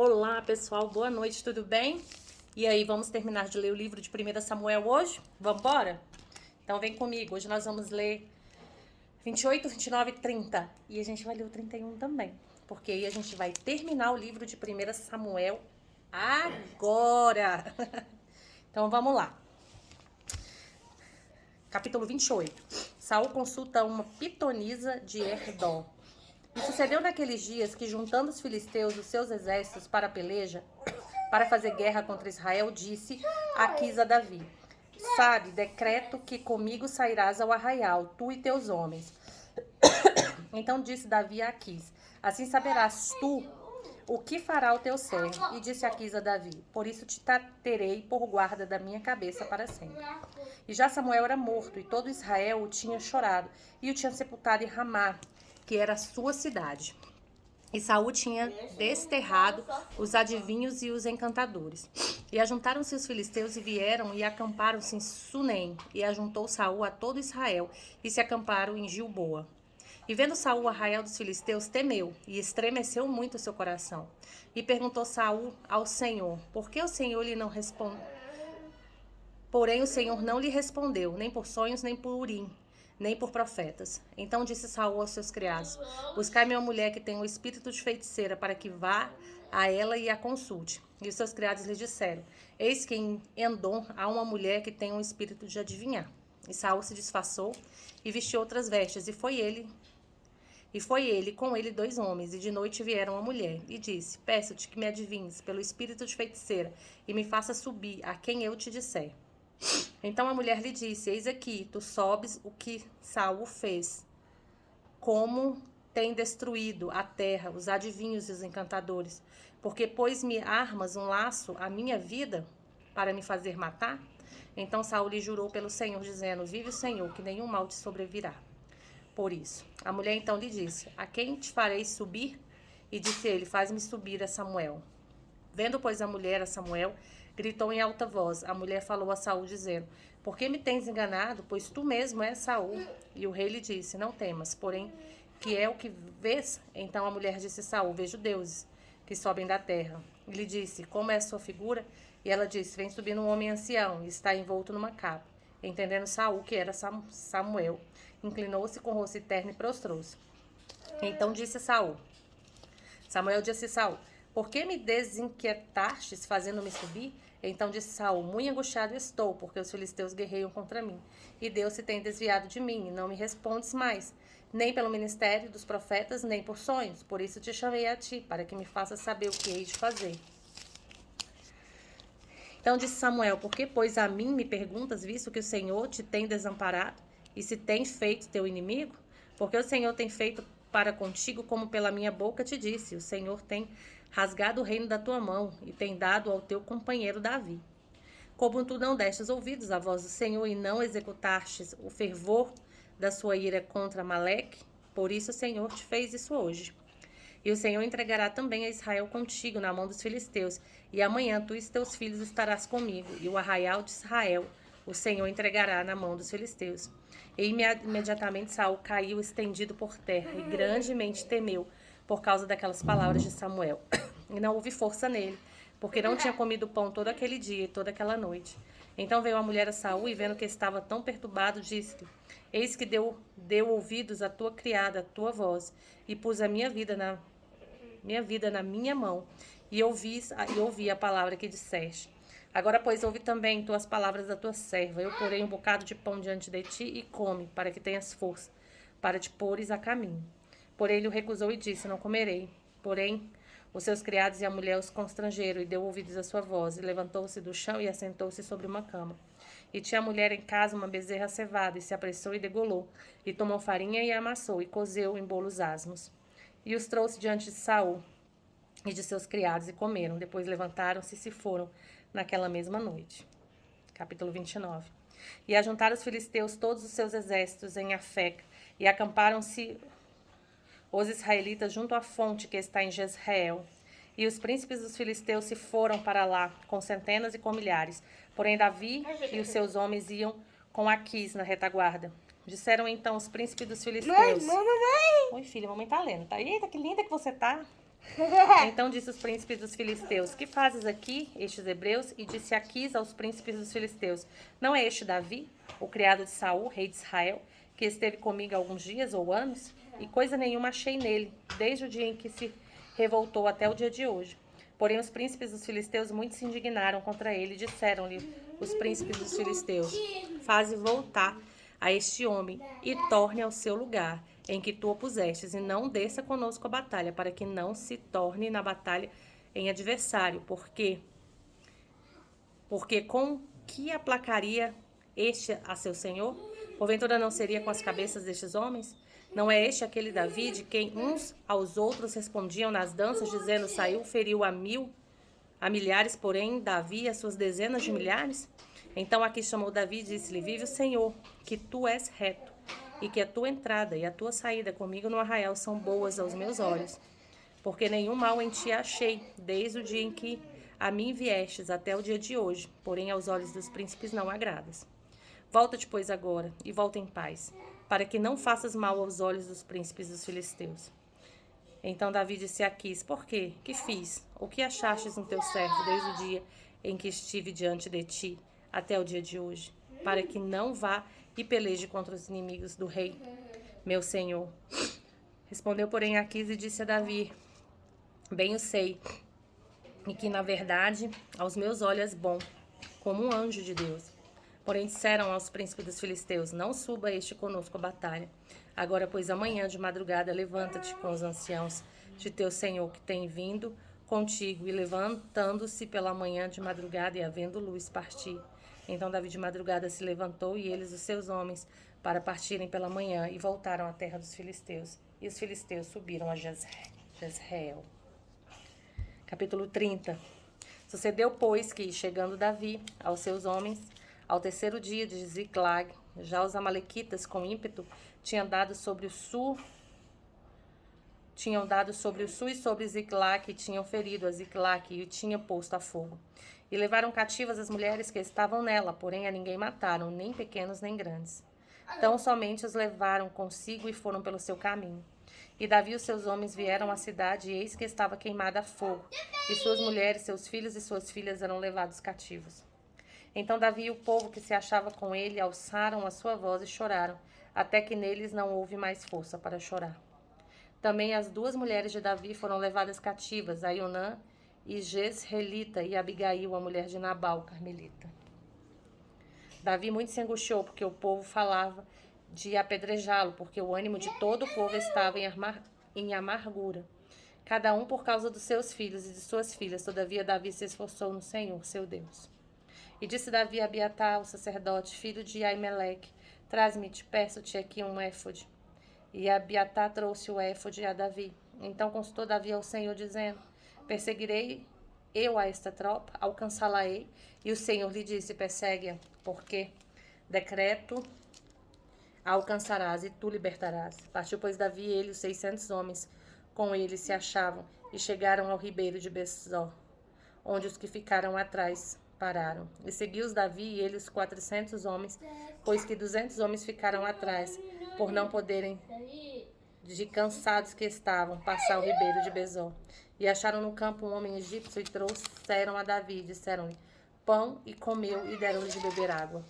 Olá, pessoal, boa noite, tudo bem? E aí, vamos terminar de ler o livro de 1 Samuel hoje? Vamos embora? Então vem comigo, hoje nós vamos ler 28, 29 e 30. E a gente vai ler o 31 também, porque aí a gente vai terminar o livro de 1 Samuel agora. Então vamos lá. Capítulo 28. Saul consulta uma pitonisa de Erdó. E sucedeu naqueles dias que, juntando os filisteus os seus exércitos para a peleja, para fazer guerra contra Israel, disse Aquis a Davi: Sabe, decreto que comigo sairás ao arraial, tu e teus homens. Então disse Davi a Aquis: Assim saberás tu o que fará o teu servo. E disse Aquis a Davi: Por isso te terei por guarda da minha cabeça para sempre. E já Samuel era morto, e todo Israel o tinha chorado, e o tinha sepultado em Ramá, que era a sua cidade. E Saul tinha desterrado os adivinhos e os encantadores. E ajuntaram-se os filisteus e vieram e acamparam-se em Sunem. E ajuntou Saul a todo Israel e se acamparam em Gilboa. E vendo Saul o arraial dos filisteus, temeu e estremeceu muito o seu coração. E perguntou Saul ao Senhor: Por que o Senhor lhe não responde? Porém o Senhor não lhe respondeu, nem por sonhos, nem por Urim, nem por profetas. Então disse Saul aos seus criados: Buscai-me uma mulher que tenha o espírito de feiticeira, para que vá a ela e a consulte. E os seus criados lhe disseram: Eis que em Endom há uma mulher que tem um espírito de adivinhar. E Saul se disfarçou e vestiu outras vestes, e foi ele com ele 2 homens, e de noite vieram a mulher, e disse: Peço-te que me adivinhes pelo espírito de feiticeira, e me faça subir a quem eu te disser. Então a mulher lhe disse: Eis aqui, tu sobes o que Saul fez, como tem destruído a terra, os adivinhos e os encantadores, porque pôs-me armas um laço à minha vida para me fazer matar? Então Saul lhe jurou pelo Senhor, dizendo: Vive o Senhor, que nenhum mal te sobrevirá. Por isso, a mulher então lhe disse: A quem te farei subir? E disse ele: Faz-me subir a Samuel. Vendo, pois, a mulher a Samuel, gritou em alta voz. A mulher falou a Saul, dizendo: Por que me tens enganado? Pois tu mesmo és Saul. E o rei lhe disse: Não temas, porém, que é o que vês? Então a mulher disse a Saul: Vejo deuses que sobem da terra. E lhe disse: Como é a sua figura? E ela disse: Vem subindo um homem ancião, e está envolto numa capa. Entendendo Saul que era Samuel, inclinou-se com o rosto terno e prostrou-se. Então disse Samuel disse a Saul: Por que me desinquietastes, fazendo-me subir? Então disse Saul: Muito angustiado estou, porque os filisteus guerreiam contra mim. E Deus se tem desviado de mim, e não me respondes mais, nem pelo ministério dos profetas, nem por sonhos. Por isso te chamei a ti, para que me faças saber o que hei de fazer. Então disse Samuel: Por que, pois, a mim me perguntas, visto que o Senhor te tem desamparado, e se tem feito teu inimigo? Porque o Senhor tem feito para contigo como pela minha boca te disse: O Senhor tem rasgado o reino da tua mão, e tem dado ao teu companheiro Davi. Como tu não destes ouvidos à voz do Senhor, e não executastes o fervor da sua ira contra Amaleque, por isso o Senhor te fez isso hoje. E o Senhor entregará também a Israel contigo na mão dos filisteus, e amanhã tu e teus filhos estarás comigo, e o arraial de Israel o Senhor entregará na mão dos filisteus. E imediatamente Saul caiu estendido por terra, e grandemente temeu por causa daquelas palavras de Samuel. E não houve força nele, porque não tinha comido pão todo aquele dia e toda aquela noite. Então veio a mulher a Saul, e vendo que estava tão perturbado, disse-lhe: Eis que deu ouvidos à tua criada, a tua voz, e pus a minha vida na minha mão, e ouvi a palavra que disseste. Agora, pois, ouve também tu as palavras da tua serva. Eu porei um bocado de pão diante de ti, e come, para que tenhas força, para te pôres a caminho. Porém, ele o recusou e disse: Não comerei. Porém, os seus criados e a mulher os constrangeram, e deu ouvidos à sua voz, e levantou-se do chão e assentou-se sobre uma cama. E tinha a mulher em casa uma bezerra cevada, e se apressou e degolou, e tomou farinha e amassou, e cozeu em bolos asmos. E os trouxe diante de Saul e de seus criados, e comeram. Depois levantaram-se e se foram naquela mesma noite. Capítulo 29. E ajuntaram os filisteus todos os seus exércitos em Afeca, e acamparam-se os israelitas junto à fonte que está em Jezreel. E os príncipes dos filisteus se foram para lá, com centenas e com milhares. Porém Davi e os seus homens iam com Aquis na retaguarda. Disseram então os príncipes dos filisteus: Oi, filha, mamãe tá lendo. Tá? Eita, que linda que você tá. Então disse os príncipes dos filisteus: que fazes aqui, estes hebreus? E disse Aquis aos príncipes dos filisteus: não é este Davi, o criado de Saul, rei de Israel, que esteve comigo alguns dias ou anos? E coisa nenhuma achei nele, desde o dia em que se revoltou até o dia de hoje. Porém os príncipes dos filisteus muito se indignaram contra ele e disseram-lhe os príncipes dos filisteus: faze voltar a este homem e torne ao seu lugar em que tu o pusestes, e não desça conosco a batalha, para que não se torne na batalha em adversário, porque com que aplacaria este a seu senhor? Porventura não seria com as cabeças destes homens? Não é este aquele Davi, de quem uns aos outros respondiam nas danças, dizendo: saiu, feriu a milhares, porém Davi as suas dezenas de milhares? Então Aquis chamou Davi e disse-lhe: vive o Senhor, que tu és reto, e que a tua entrada e a tua saída comigo no arraial são boas aos meus olhos, porque nenhum mal em ti achei, desde o dia em que a mim viestes até o dia de hoje, porém aos olhos dos príncipes não agradas. Volta-te, pois, agora, e volta em paz, para que não faças mal aos olhos dos príncipes dos filisteus. Então Davi disse a Aquis: por quê? Que fiz? O que achastes no teu servo desde o dia em que estive diante de ti até o dia de hoje, para que não vá e peleje contra os inimigos do rei, meu senhor? Respondeu, porém, Aquis e disse a Davi: bem o sei, e que, na verdade, aos meus olhos és bom, como um anjo de Deus. Porém disseram aos príncipes dos filisteus: não suba este conosco a batalha. Agora, pois, amanhã de madrugada, levanta-te com os anciãos de teu senhor que tem vindo contigo. E levantando-se pela manhã de madrugada e havendo luz, partir. Então Davi de madrugada se levantou, e eles, os seus homens, para partirem pela manhã, e voltaram à terra dos filisteus. E os filisteus subiram a Jezreel. Capítulo 30. Sucedeu, pois, que, chegando Davi aos seus homens, ao terceiro dia de Ziclag, já os amalequitas, com ímpeto, tinham dado sobre o sul e sobre Ziclag, e tinham ferido a Ziclag, e o tinham posto a fogo. E levaram cativas as mulheres que estavam nela, porém a ninguém mataram, nem pequenos nem grandes. Tão somente os levaram consigo e foram pelo seu caminho. E Davi e os seus homens vieram à cidade, e eis que estava queimada a fogo, e suas mulheres, seus filhos e suas filhas eram levados cativos. Então Davi e o povo que se achava com ele alçaram a sua voz e choraram, até que neles não houve mais força para chorar. Também as duas mulheres de Davi foram levadas cativas, Aionã e Jezreelita, e Abigail, a mulher de Nabal, carmelita. Davi muito se angustiou, porque o povo falava de apedrejá-lo, porque o ânimo de todo o povo estava em amargura, cada um por causa dos seus filhos e de suas filhas. Todavia Davi se esforçou no Senhor, seu Deus. E disse Davi a Abiatar, o sacerdote, filho de Aimeleque: traz-me, te peço-te aqui um éfode. E Abiatar trouxe o éfode a Davi. Então consultou Davi ao Senhor, dizendo: perseguirei eu a esta tropa, alcançá-la-ei. E o Senhor lhe disse: persegue-a, porque decreto a alcançarás e tu libertarás. Partiu, pois, Davi e ele, os 600 homens com ele se achavam, e chegaram ao ribeiro de Besor, onde os que ficaram atrás pararam. E seguiu-os Davi e ele os 400 homens, pois que 200 homens ficaram atrás, por não poderem, de cansados que estavam, passar o ribeiro de Besor. E acharam no campo um homem egípcio, e trouxeram a Davi, disseram-lhe pão, e comeu, e deram-lhe de beber água.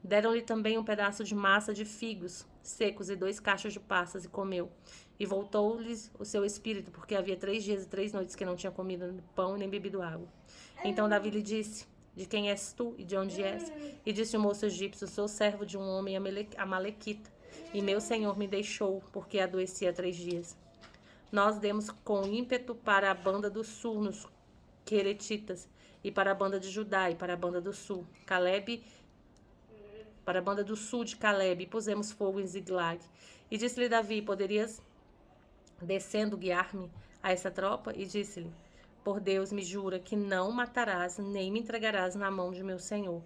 Deram-lhe também um pedaço de massa de figos secos e 2 cachos de passas, e comeu. E voltou-lhes o seu espírito, porque havia 3 dias e 3 noites que não tinha comido pão nem bebido água. Então Davi lhe disse: de quem és tu e de onde és? E disse o moço egípcio: sou servo de um homem amalequita, e meu senhor me deixou, porque adoeci há 3 dias. Nós demos com ímpeto para a banda do sul, nos Queretitas, e para a banda de Judá, e para a banda do sul, para a banda do sul de Caleb, e pusemos fogo em Ziglag. E disse-lhe Davi: poderias, descendo, guiar-me a essa tropa? E disse-lhe: por Deus, me jura que não matarás, nem me entregarás na mão de meu senhor.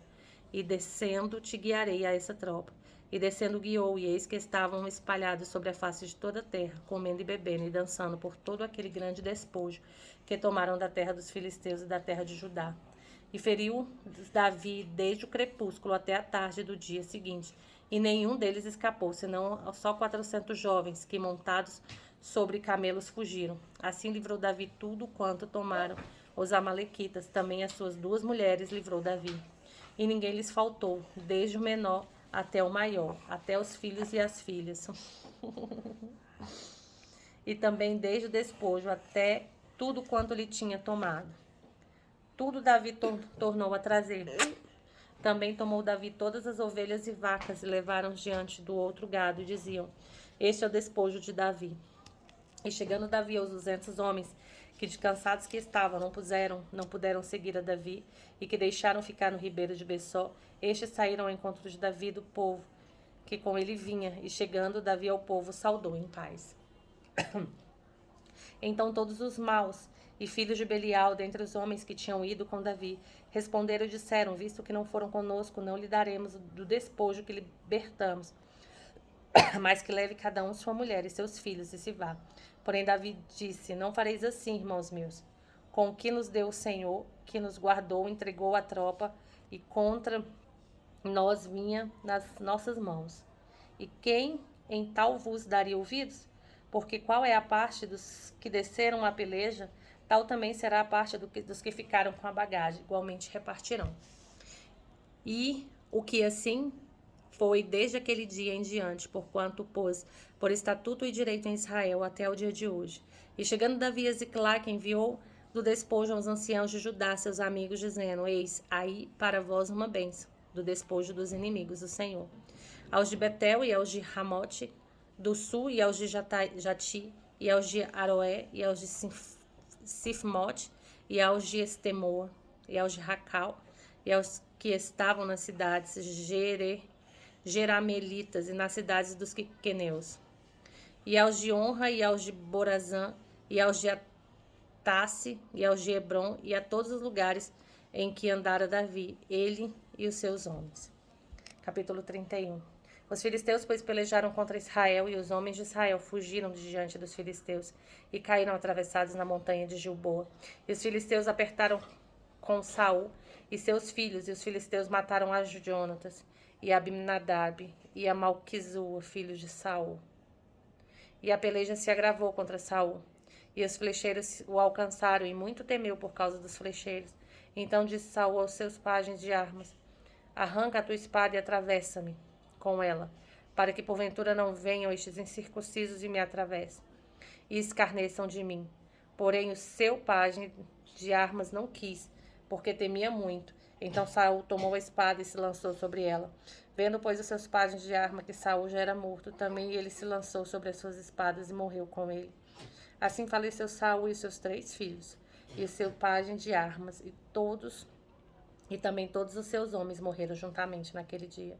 E descendo, te guiarei a essa tropa. E descendo guiou, e eis que estavam espalhados sobre a face de toda a terra, comendo e bebendo, e dançando por todo aquele grande despojo que tomaram da terra dos filisteus e da terra de Judá. E feriu Davi desde o crepúsculo até a tarde do dia seguinte, e nenhum deles escapou, senão só 400 jovens, que montados sobre camelos fugiram. Assim livrou Davi tudo quanto tomaram os amalequitas. Também as suas 2 mulheres livrou Davi. E ninguém lhes faltou, desde o menor até o maior, até os filhos e as filhas. E também desde o despojo até tudo quanto lhe tinha tomado. Tudo Davi tornou a trazer. Também tomou Davi todas as ovelhas e vacas e levaram diante do outro gado e diziam: este é o despojo de Davi. E chegando Davi aos 200 homens, que de cansados que estavam, não puderam seguir a Davi, e que deixaram ficar no ribeiro de Bessó, estes saíram ao encontro de Davi do povo, que com ele vinha, e chegando Davi ao povo, saudou em paz. Então todos os maus e filhos de Belial, dentre os homens que tinham ido com Davi, responderam e disseram: visto que não foram conosco, não lhe daremos do despojo que libertamos, mas que leve cada um sua mulher e seus filhos e se vá. Porém Davi disse: não fareis assim, irmãos meus, com o que nos deu o Senhor, que nos guardou, entregou a tropa, e contra nós vinha nas nossas mãos. E quem em tal vos daria ouvidos? Porque qual é a parte dos que desceram a peleja, tal também será a parte dos que ficaram com a bagagem, igualmente repartirão. E o que assim foi desde aquele dia em diante, porquanto pôs por estatuto e direito em Israel até o dia de hoje. E chegando Davi a Ziclague, enviou do despojo aos anciãos de Judá, seus amigos, dizendo: eis aí para vós uma bênção, do despojo dos inimigos do Senhor. Aos de Betel e aos de Ramote do sul, e aos de Jati, e aos de Aroé, e aos de Sifmote, e aos de Estemoa, e aos de Racal, e aos que estavam nas cidades Jeramelitas, e nas cidades dos queneus, e aos de Honra, e aos de Borazã, e aos de Atasse, e aos de Hebron, e a todos os lugares em que andara Davi, ele e os seus homens. Capítulo 31. Os filisteus, pois, pelejaram contra Israel, e os homens de Israel fugiram de diante dos filisteus, e caíram atravessados na montanha de Gilboa. E os filisteus apertaram com Saul e seus filhos, e os filisteus mataram a Jonatas, e a Abinadab, e a Malquizua, filhos de Saul. E a peleja se agravou contra Saul, e os flecheiros o alcançaram, e muito temeu por causa dos flecheiros. Então disse Saul aos seus pajens de armas: arranca a tua espada e atravessa-me com ela, para que porventura não venham estes incircuncisos e me atravessem, e escarneçam de mim. Porém o seu pajem de armas não quis, porque temia muito. Então Saul tomou a espada e se lançou sobre ela. Vendo, pois, os seus pajens de arma que Saul já era morto, também ele se lançou sobre as suas espadas e morreu com ele. Assim faleceu Saul e os seus 3 filhos, e o seu pajem de armas, e também todos os seus homens morreram juntamente naquele dia.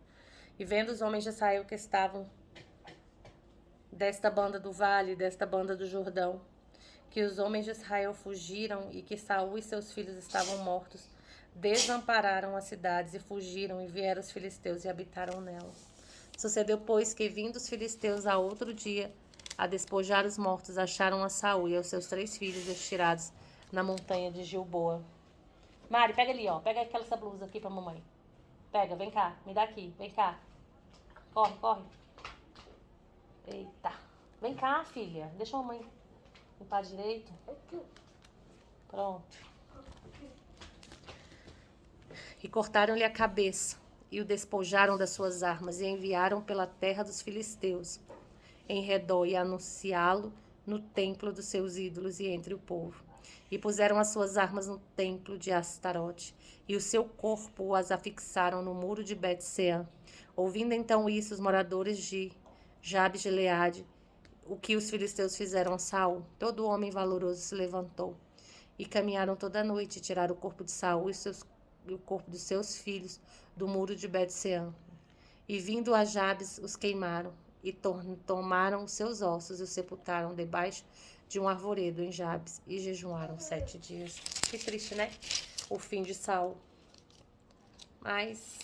E vendo os homens de Israel que estavam desta banda do vale, desta banda do Jordão, que os homens de Israel fugiram e que Saul e seus filhos estavam mortos, desampararam as cidades e fugiram, e vieram os filisteus e habitaram nelas. Sucedeu, pois, que vindo os filisteus a outro dia a despojar os mortos, acharam a Saul e aos seus 3 filhos estirados na montanha de Gilboa. Mari, pega ali, ó. Pega essa blusa aqui pra mamãe. Pega, vem cá. Me dá aqui. Vem cá. Corre, corre. Eita. Vem cá, filha. Deixa a mamãe limpar direito. Pronto. E cortaram-lhe a cabeça, e o despojaram das suas armas, e enviaram pela terra dos filisteus, em redor, e anunciá-lo no templo dos seus ídolos e entre o povo. E puseram as suas armas no templo de Astarote, e o seu corpo as afixaram no muro de Bet-Sean. Ouvindo então isso, os moradores de Jabes de Gileade, o que os filisteus fizeram a Saul, todo homem valoroso se levantou, e caminharam toda a noite, e tiraram o corpo de Saul e o corpo dos seus filhos do muro de Bet-Sean. E vindo a Jabes, os queimaram, e tomaram os seus ossos e os sepultaram debaixo de um arvoredo em Jabes, e jejuaram 7 dias. Que triste, né? O fim de Saul. Mas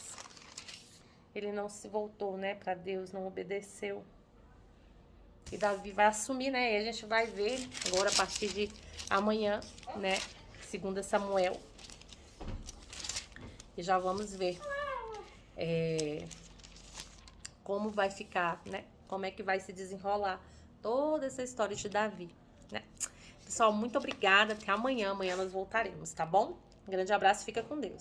ele não se voltou, né, para Deus, não obedeceu. E Davi vai assumir, né? E a gente vai ver agora a partir de amanhã, né? 2 Samuel. E já vamos ver como vai ficar, né? Como é que vai se desenrolar toda essa história de Davi, né? Pessoal, muito obrigada. Até amanhã. Amanhã nós voltaremos, tá bom? Um grande abraço e fica com Deus.